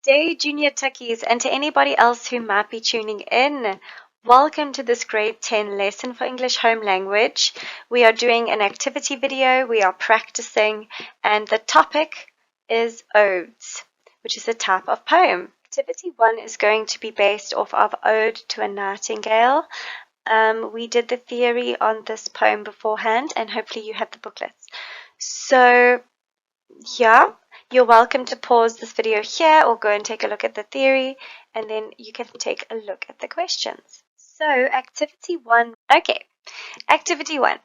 day, Junior Tuckies, and to anybody else who might be tuning in. Welcome to this grade 10 lesson for English Home Language. We are doing an activity video, we are practicing, and the topic is odes, which is a type of poem. Activity 1 is going to be based off of Ode to a Nightingale. We did the theory on this poem beforehand, and hopefully you have the booklets. So, yeah. You're welcome to pause this video here or go and take a look at the theory, and then you can take a look at the questions. So, activity 1. Okay, activity 1.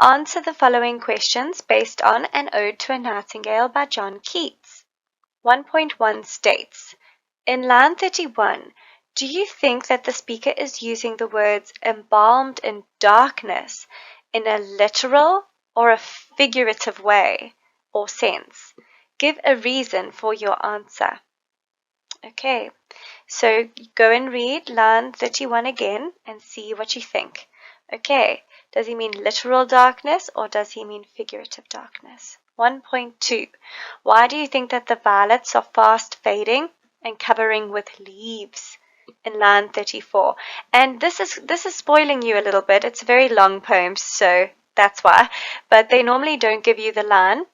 Answer the following questions based on An Ode to a Nightingale by John Keats. 1.1 states, in line 31, do you think that the speaker is using the words embalmed in darkness in a literal or a figurative way or sense? Give a reason for your answer. Okay, so go and read line 31 again and see what you think. Okay, does he mean literal darkness or does he mean figurative darkness? 1.2. Why do you think that the violets are fast fading and covering with leaves? In line 34. And this is spoiling you a little bit. It's a very long poem, so that's why. But they normally don't give you the line,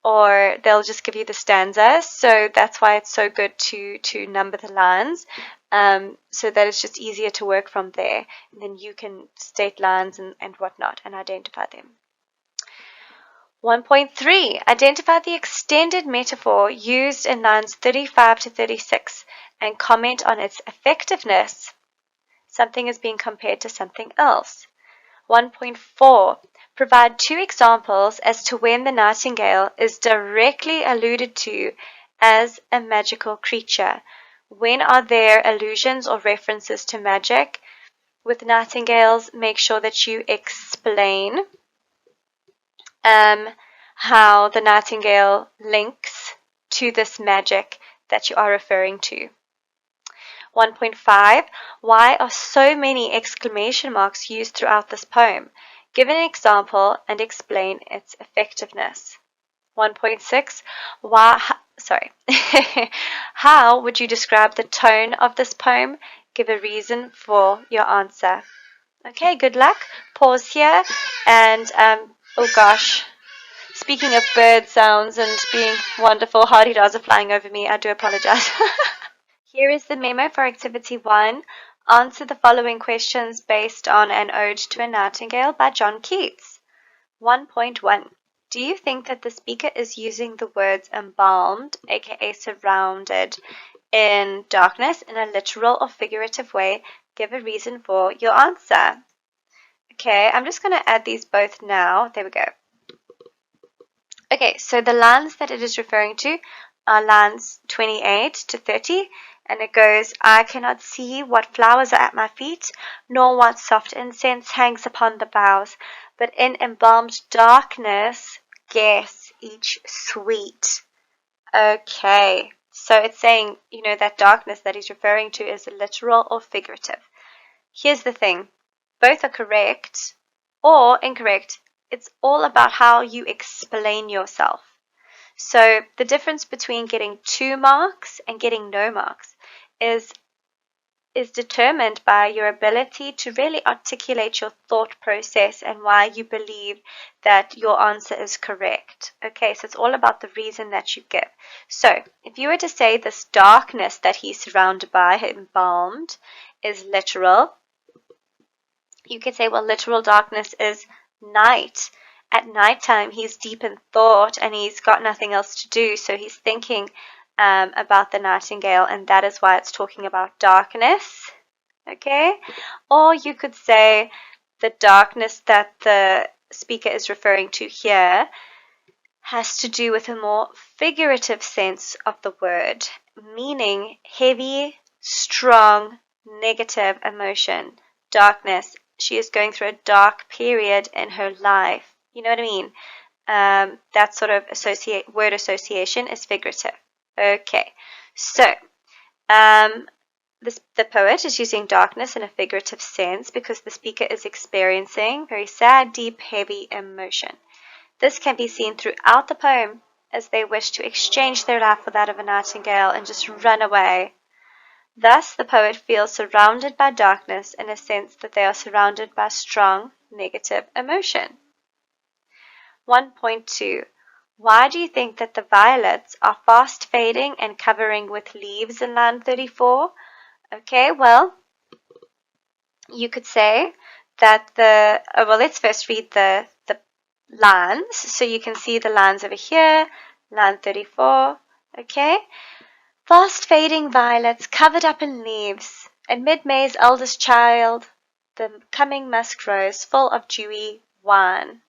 or they'll just give you the stanza. So that's why it's so good to number the lines, so that it's just easier to work from there. And then you can state lines and whatnot and identify them. 1.3. Identify the extended metaphor used in lines 35 to 36 and comment on its effectiveness. Something is being compared to something else. 1.4. Provide 2 examples as to when the nightingale is directly alluded to as a magical creature. When are there allusions or references to magic? With nightingales, make sure that you explain how the nightingale links to this magic that you are referring to. 1.5. Why are so many exclamation marks used throughout this poem? Give an example and explain its effectiveness. 1.6. How would you describe the tone of this poem? Give a reason for your answer. Okay, good luck. Pause here and, oh gosh, speaking of bird sounds and being wonderful, hardy-daws are flying over me. I do apologize. Here is the memo for activity 1. Answer the following questions based on An Ode to a Nightingale by John Keats. 1.1. Do you think that the speaker is using the words embalmed, aka surrounded, in darkness in a literal or figurative way? Give a reason for your answer. Okay, I'm just going to add these both now. There we go. Okay, so the lines that it is referring to are lines 28 to 30. And it goes, I cannot see what flowers are at my feet, nor what soft incense hangs upon the boughs, but in embalmed darkness, guess each sweet. Okay, so it's saying, that darkness that he's referring to is literal or figurative. Here's the thing, both are correct or incorrect. It's all about how you explain yourself. So the difference between getting 2 marks and getting no marks is determined by your ability to really articulate your thought process and why you believe that your answer is correct. Okay, so it's all about the reason that you give. So if you were to say this darkness that he's surrounded by, embalmed, is literal, you could say, well, literal darkness is night. At nighttime, he's deep in thought and he's got nothing else to do, so he's thinking about the nightingale, and that is why it's talking about darkness. Okay? Or you could say the darkness that the speaker is referring to here has to do with a more figurative sense of the word, meaning heavy, strong, negative emotion. Darkness. She is going through a dark period in her life. You know what I mean? That sort of word association is figurative. Okay, so the poet is using darkness in a figurative sense because the speaker is experiencing very sad, deep, heavy emotion. This can be seen throughout the poem as they wish to exchange their life for that of a nightingale and just run away. Thus, the poet feels surrounded by darkness in a sense that they are surrounded by strong negative emotion. 1.2. Why do you think that the violets are fast fading and covering with leaves in line 34? Okay, well, you could say that let's first read the lines. So you can see the lines over here, line 34, okay? Fast fading violets covered up in leaves, and mid-May's eldest child, the coming musk rose, full of dewy wine.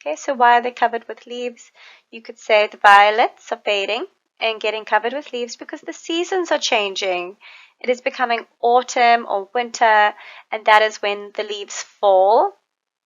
Okay, so why are they covered with leaves? You could say the violets are fading and getting covered with leaves because the seasons are changing. It is becoming autumn or winter, and that is when the leaves fall.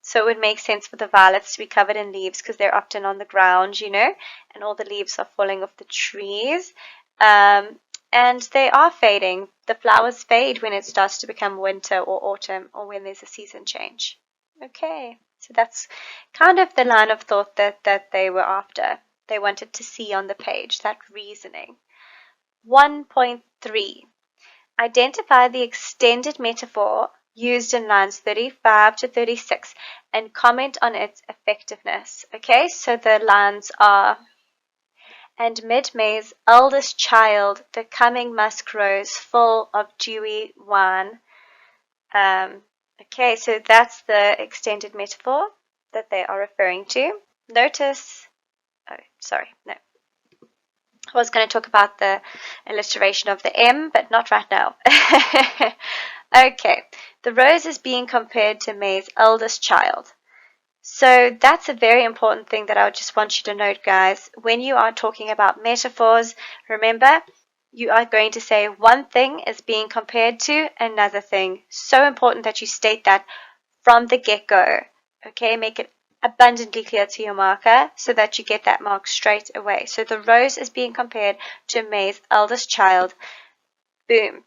So it would make sense for the violets to be covered in leaves because they're often on the ground, and all the leaves are falling off the trees. And they are fading. The flowers fade when it starts to become winter or autumn or when there's a season change. Okay, so that's kind of the line of thought that they were after. They wanted to see on the page, that reasoning. 1.3. Identify the extended metaphor used in lines 35 to 36 and comment on its effectiveness. Okay, so the lines are, and mid-May's eldest child, the coming musk rose, full of dewy wine. Okay, so that's the extended metaphor that they are referring to. Notice, I was going to talk about the alliteration of the M, but not right now. Okay, the rose is being compared to May's eldest child. So that's a very important thing that I just want you to note, guys. When you are talking about metaphors, remember, you are going to say one thing is being compared to another thing. So important that you state that from the get-go. Okay, make it abundantly clear to your marker so that you get that mark straight away. So the rose is being compared to May's eldest child. Boom.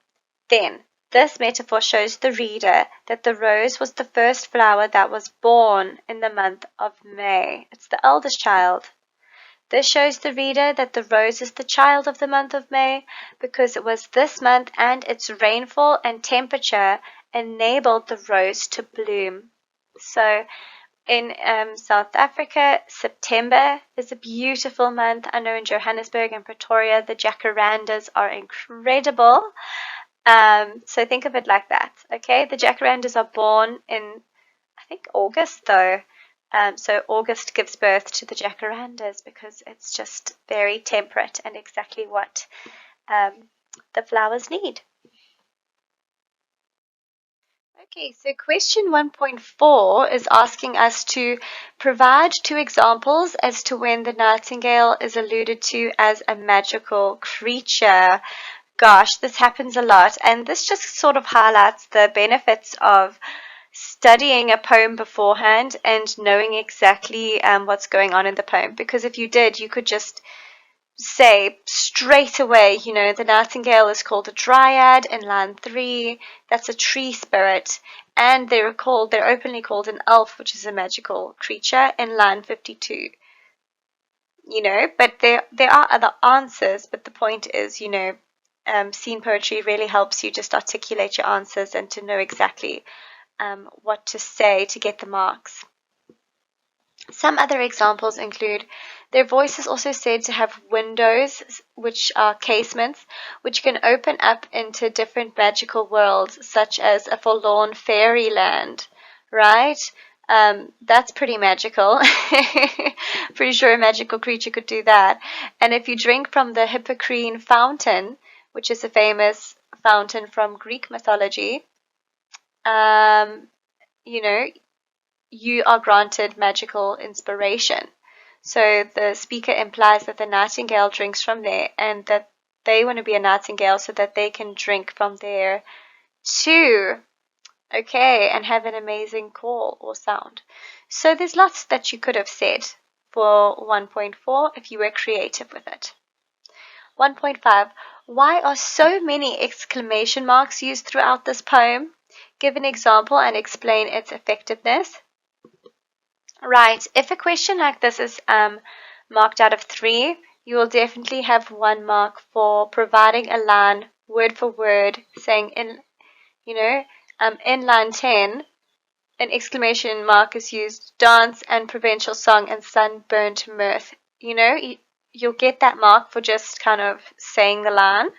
Then, this metaphor shows the reader that the rose was the first flower that was born in the month of May. It's the eldest child. This shows the reader that the rose is the child of the month of May because it was this month and its rainfall and temperature enabled the rose to bloom. So in South Africa, September is a beautiful month. I know in Johannesburg and Pretoria, the jacarandas are incredible. So think of it like that, okay? The jacarandas are born in, I think, August, though. So August gives birth to the jacarandas because it's just very temperate and exactly what the flowers need. Okay, so question 1.4 is asking us to provide 2 examples as to when the nightingale is alluded to as a magical creature. Gosh, this happens a lot, and this just sort of highlights the benefits of studying a poem beforehand and knowing exactly what's going on in the poem. Because if you did, you could just say straight away, the nightingale is called a dryad in line 3. That's a tree spirit. And they're openly called an elf, which is a magical creature, in line 52. But there are other answers, but the point is, scene poetry really helps you just articulate your answers and to know exactly what to say to get the marks. Some other examples include their voice is also said to have windows, which are casements, which can open up into different magical worlds, such as a forlorn fairyland, right? That's pretty magical. Pretty sure a magical creature could do that. And if you drink from the Hippocrene fountain, which is a famous fountain from Greek mythology, you are granted magical inspiration. So the speaker implies that the nightingale drinks from there and that they want to be a nightingale so that they can drink from there too. Okay, and have an amazing call or sound. So there's lots that you could have said for 1.4 if you were creative with it. 1.5. Why are so many exclamation marks used throughout this poem? Give an example and explain its effectiveness. Right, if a question like this is marked out of 3, you will definitely have 1 mark for providing a line word for word, saying in line 10, an exclamation mark is used, dance and provincial song and sunburnt mirth. You'll get that mark for just kind of saying the line.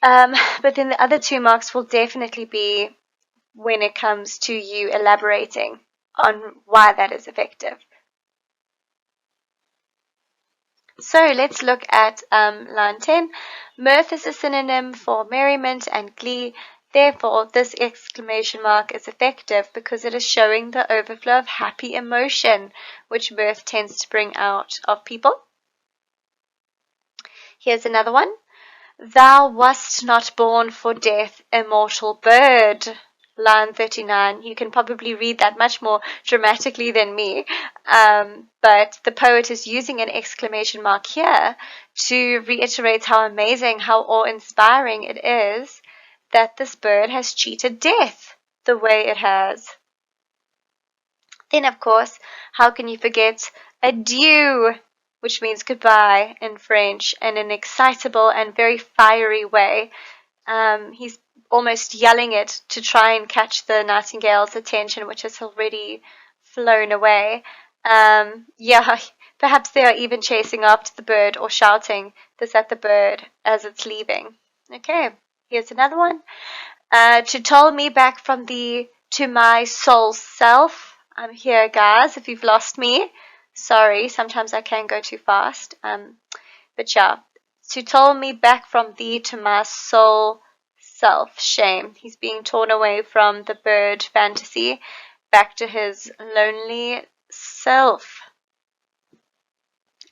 But then the other 2 marks will definitely be when it comes to you elaborating on why that is effective. So let's look at line 10. Mirth is a synonym for merriment and glee. Therefore, this exclamation mark is effective because it is showing the overflow of happy emotion, which mirth tends to bring out of people. Here's another one. Thou wast not born for death, immortal bird. Line 39. You can probably read that much more dramatically than me. But the poet is using an exclamation mark here to reiterate how amazing, how awe-inspiring it is that this bird has cheated death the way it has. Then, of course, how can you forget adieu, which means goodbye in French, in an excitable and very fiery way. He's almost yelling it to try and catch the nightingale's attention, which has already flown away. Perhaps they are even chasing after the bird or shouting this at the bird as it's leaving. Okay, here's another one. To toll me back from thee to my soul self. I'm here, guys, if you've lost me. Sorry, sometimes I can go too fast. But yeah, to toll me back from thee to my soul self. Shame. He's being torn away from the bird fantasy back to his lonely self.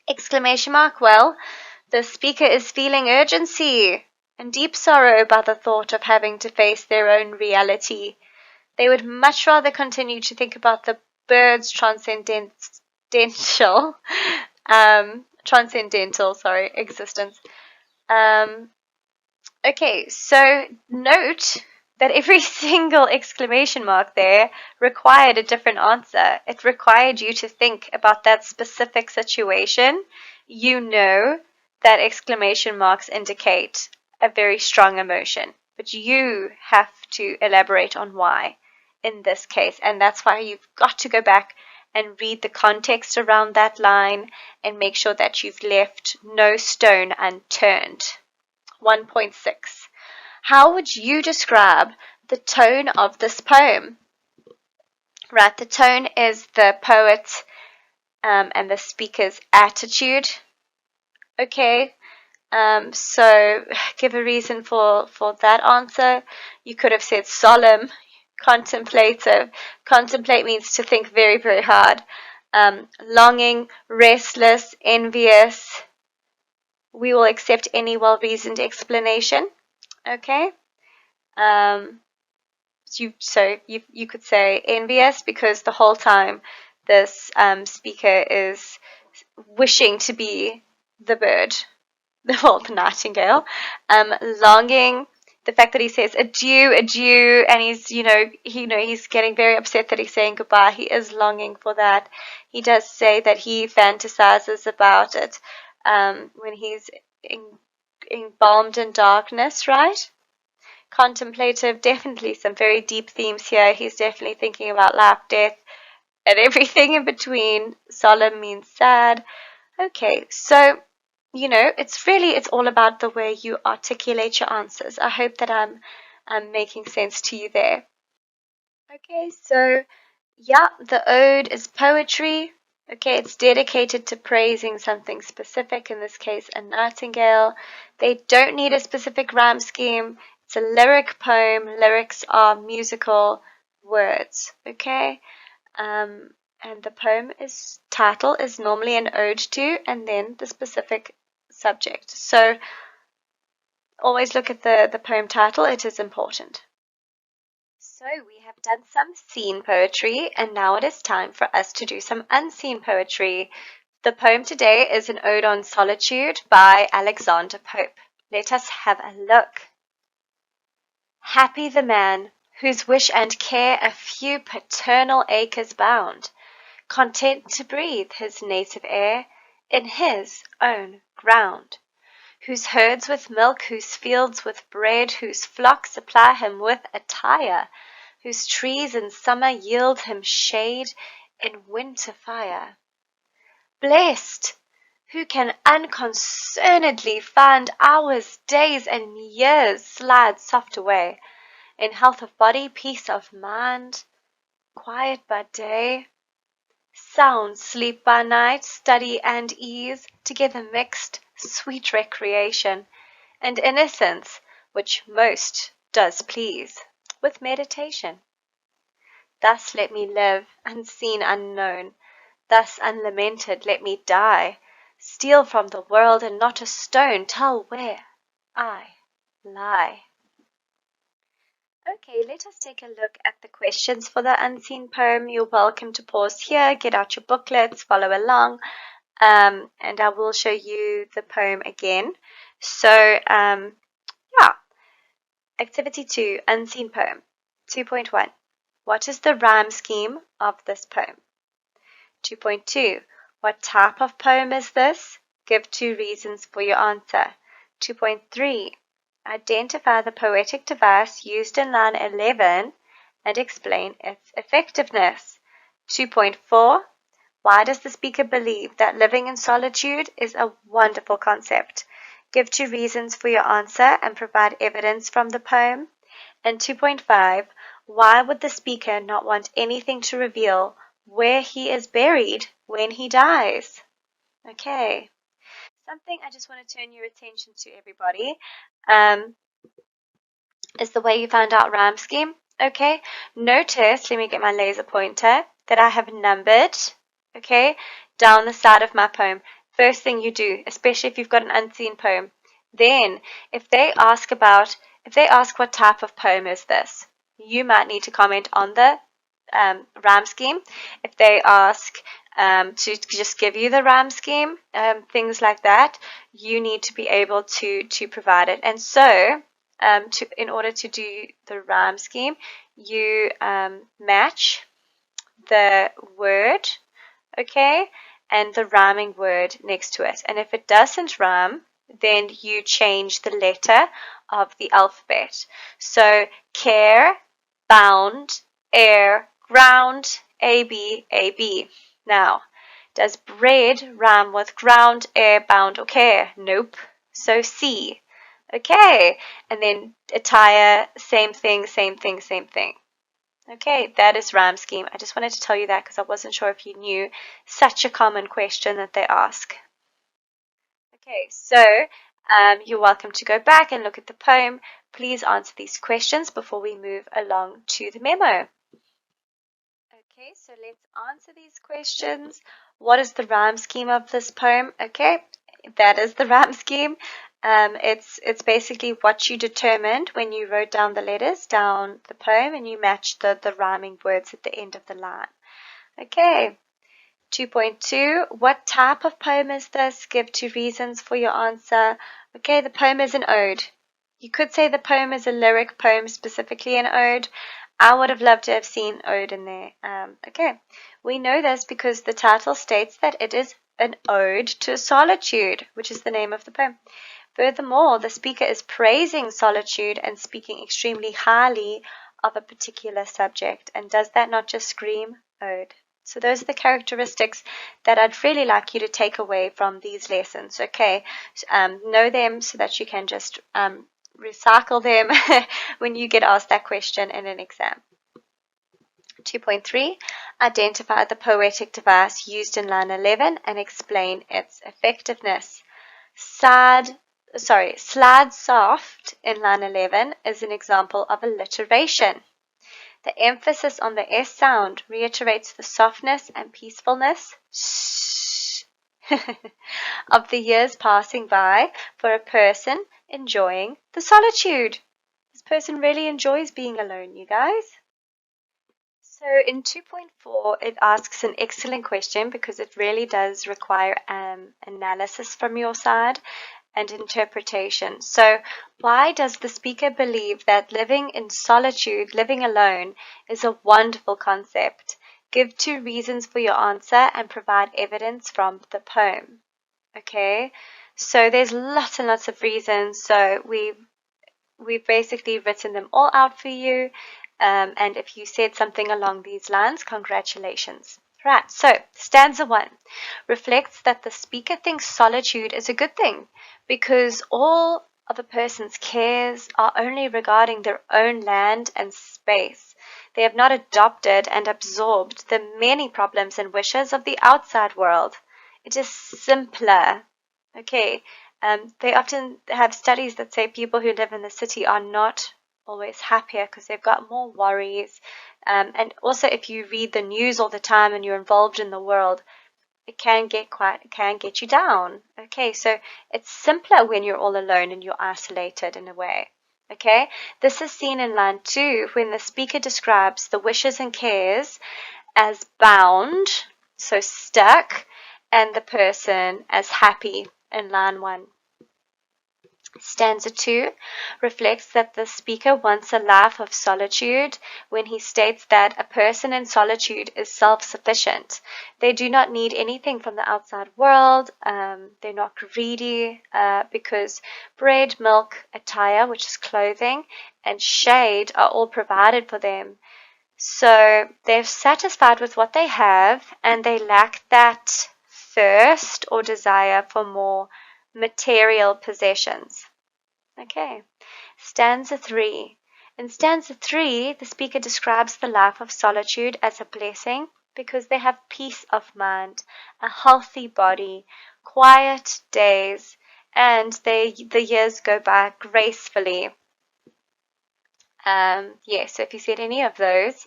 Exclamation mark. Well, the speaker is feeling urgency and deep sorrow by the thought of having to face their own reality. They would much rather continue to think about the bird's transcendental existence. Okay, so note that every single exclamation mark there required a different answer. It required you to think about that specific situation. You know that exclamation marks indicate a very strong emotion, but you have to elaborate on why in this case, and that's why you've got to go back and read the context around that line and make sure that you've left no stone unturned. 1.6. How would you describe the tone of this poem? Right, the tone is the poet and the speaker's attitude. Okay, so give a reason for that answer. You could have said solemn, contemplative. Contemplate means to think very, very hard. Longing, restless, envious. We will accept any well-reasoned explanation. Okay. You could say envious because the whole time this speaker is wishing to be the bird, the nightingale. Longing, the fact that he says adieu, adieu, and he's getting very upset that he's saying goodbye. He is longing for that. He does say that he fantasizes about it when he's embalmed in darkness, right? Contemplative, definitely some very deep themes here. He's definitely thinking about life, death, and everything in between. Solemn means sad. Okay, so it's all about the way you articulate your answers. I hope that I'm making sense to you there. Okay, so yeah, the ode is poetry. Okay, it's dedicated to praising something specific, in this case, a nightingale. They don't need a specific rhyme scheme. It's a lyric poem. Lyrics are musical words, okay? And the poem's title is normally an ode to, and then the specific subject. So always look at the poem title. It is important. So we have done some seen poetry, and now it is time for us to do some unseen poetry. The poem today is an ode on solitude by Alexander Pope. Let us have a look. Happy the man whose wish and care a few paternal acres bound, content to breathe his native air in his own ground, whose herds with milk, whose fields with bread, whose flocks supply him with attire, whose trees in summer yield him shade, in winter fire. Blessed, who can unconcernedly find hours, days, and years slide soft away, in health of body, peace of mind, quiet by day, sound sleep by night, study and ease, together mixed, sweet recreation, and innocence, which most does please, with meditation. Thus let me live, unseen, unknown, thus unlamented let me die, steal from the world and not a stone tell where I lie. Okay, let us take a look at the questions for the unseen poem. You're welcome to pause here, get out your booklets, follow along, and I will show you the poem again. So, yeah. Activity 2, Unseen Poem. 2.1. What is the rhyme scheme of this poem? 2.2. What type of poem is this? Give 2 reasons for your answer. 2.3. Identify the poetic device used in line 11 and explain its effectiveness. 2.4. Why does the speaker believe that living in solitude is a wonderful concept? Give 2 reasons for your answer and provide evidence from the poem. And 2.5. Why would the speaker not want anything to reveal where he is buried when he dies? Okay. Something I just want to turn your attention to, everybody, is the way you found out rhyme scheme. Okay. Notice, let me get my laser pointer, that I have numbered, okay, down the side of my poem. First thing you do, especially if you've got an unseen poem. Then, if they ask what type of poem is this, you might need to comment on the rhyme scheme. If they ask to just give you the rhyme scheme, things like that, you need to be able to provide it. And so, in order to do the rhyme scheme, you match the word, okay, and the rhyming word next to it. And if it doesn't rhyme, then you change the letter of the alphabet. So care, bound, air, ground, AB, AB. Now, does bread rhyme with ground, air, bound, or care? Nope. So C. Okay. And then attire, same thing, same thing, same thing. Okay, that is rhyme scheme. I just wanted to tell you that because I wasn't sure if you knew such a common question that they ask. Okay, so you're welcome to go back and look at the poem. Please answer these questions before we move along to the memo. Okay, so let's answer these questions. What is the rhyme scheme of this poem? Okay, that is the rhyme scheme. It's basically what you determined when you wrote down the letters down the poem and you matched the rhyming words at the end of the line. Okay. 2.2. What type of poem is this? Give 2 reasons for your answer. Okay, the poem is an ode. You could say the poem is a lyric poem, specifically an ode. I would have loved to have seen ode in there. Okay, we know this because the title states that it is an ode to solitude, which is the name of the poem. Furthermore, the speaker is praising solitude and speaking extremely highly of a particular subject. And does that not just scream ode? So those are the characteristics that I'd really like you to take away from these lessons, okay? Know them so that you can just recycle them when you get asked that question in an exam. 2.3. Identify the poetic device used in line 11 and explain its effectiveness. Slide soft in line 11 is an example of alliteration. The emphasis on the S sound reiterates the softness and peacefulness of the years passing by for a person enjoying the solitude. This person really enjoys being alone, you guys. So in 2.4, it asks an excellent question because it really does require analysis from your side and interpretation. So why does the speaker believe that living in solitude, living alone, is a wonderful concept? Give 2 reasons for your answer and provide evidence from the poem. Okay, so there's lots and lots of reasons. So we've basically written them all out for you. And if you said something along these lines, congratulations. Right, so stanza 1 reflects that the speaker thinks solitude is a good thing because all of a person's cares are only regarding their own land and space. They have not adopted and absorbed the many problems and wishes of the outside world. It is simpler. Okay, they often have studies that say people who live in the city are not always happier because they've got more worries. And also, if you read the news all the time and you're involved in the world, it can get you down. Okay, so it's simpler when you're all alone and you're isolated in a way. Okay, this is seen in line 2 when the speaker describes the wishes and cares as bound, so stuck, and the person as happy in line 1. Stanza 2 reflects that the speaker wants a life of solitude when he states that a person in solitude is self-sufficient. They do not need anything from the outside world. They're not greedy because bread, milk, attire, which is clothing, and shade are all provided for them. So they're satisfied with what they have and they lack that thirst or desire for more material possessions. Okay, stanza 3. In stanza 3, the speaker describes the life of solitude as a blessing because they have peace of mind, a healthy body, quiet days, and the years go by gracefully. So if you said any of those,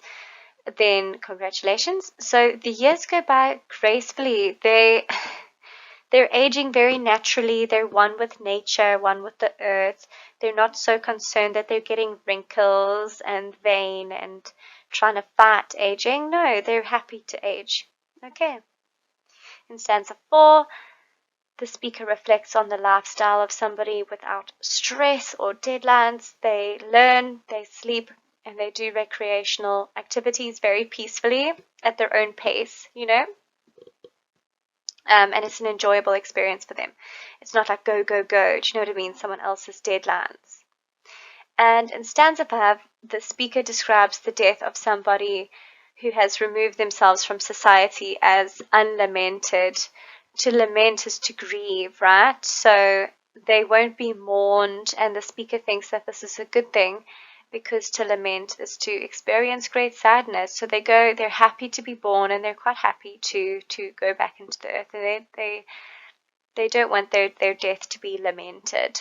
then congratulations. So the years go by gracefully. They're aging very naturally. They're one with nature, one with the earth. They're not so concerned that they're getting wrinkles and vain and trying to fight aging. No, they're happy to age. Okay. In stanza 4, the speaker reflects on the lifestyle of somebody without stress or deadlines. They learn, they sleep, and they do recreational activities very peacefully at their own pace, and it's an enjoyable experience for them. It's not like go, go, go. Do you know what I mean? Someone else's deadlines. And in stanza 5, the speaker describes the death of somebody who has removed themselves from society as unlamented. To lament is to grieve, right? So they won't be mourned, and the speaker thinks that this is a good thing because to lament is to experience great sadness. So they're happy to be born, and they're quite happy to go back into the earth, and they don't want their death to be lamented.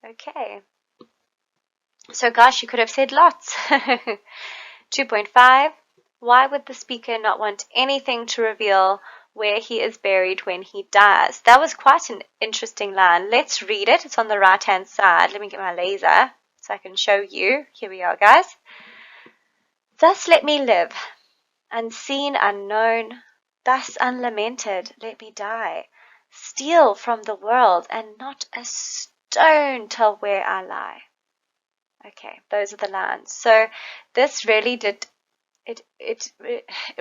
Okay. So gosh, you could have said lots. 2.5. Why would the speaker not want anything to reveal where he is buried when he dies? That was quite an interesting line. Let's read it. It's on the right-hand side. Let me get my laser so I can show you. Here we are, guys. Thus let me live, unseen, unknown, thus unlamented, let me die. Steal from the world, and not a stone tell where I lie. Okay, those are the lines. So this really did, it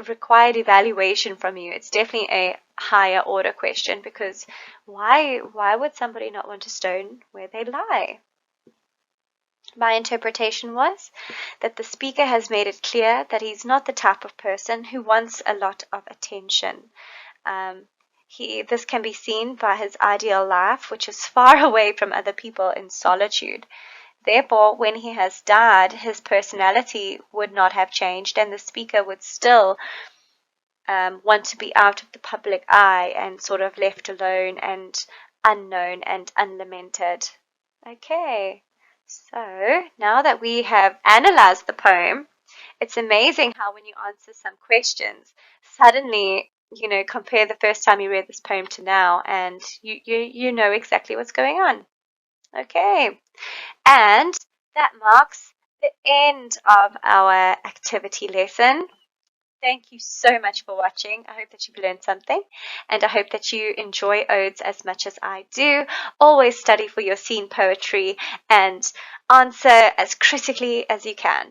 required evaluation from you. It's definitely a higher order question because why would somebody not want a stone where they lie? My interpretation was that the speaker has made it clear that he's not the type of person who wants a lot of attention. This can be seen by his ideal life, which is far away from other people in solitude. Therefore, when he has died, his personality would not have changed, and the speaker would still want to be out of the public eye and sort of left alone and unknown and unlamented. Okay. So now that we have analyzed the poem, it's amazing how when you answer some questions, suddenly, compare the first time you read this poem to now, and you know exactly what's going on. Okay. And that marks the end of our activity lesson. Thank you so much for watching. I hope that you've learned something, and I hope that you enjoy Odes as much as I do. Always study for your scene poetry and answer as critically as you can.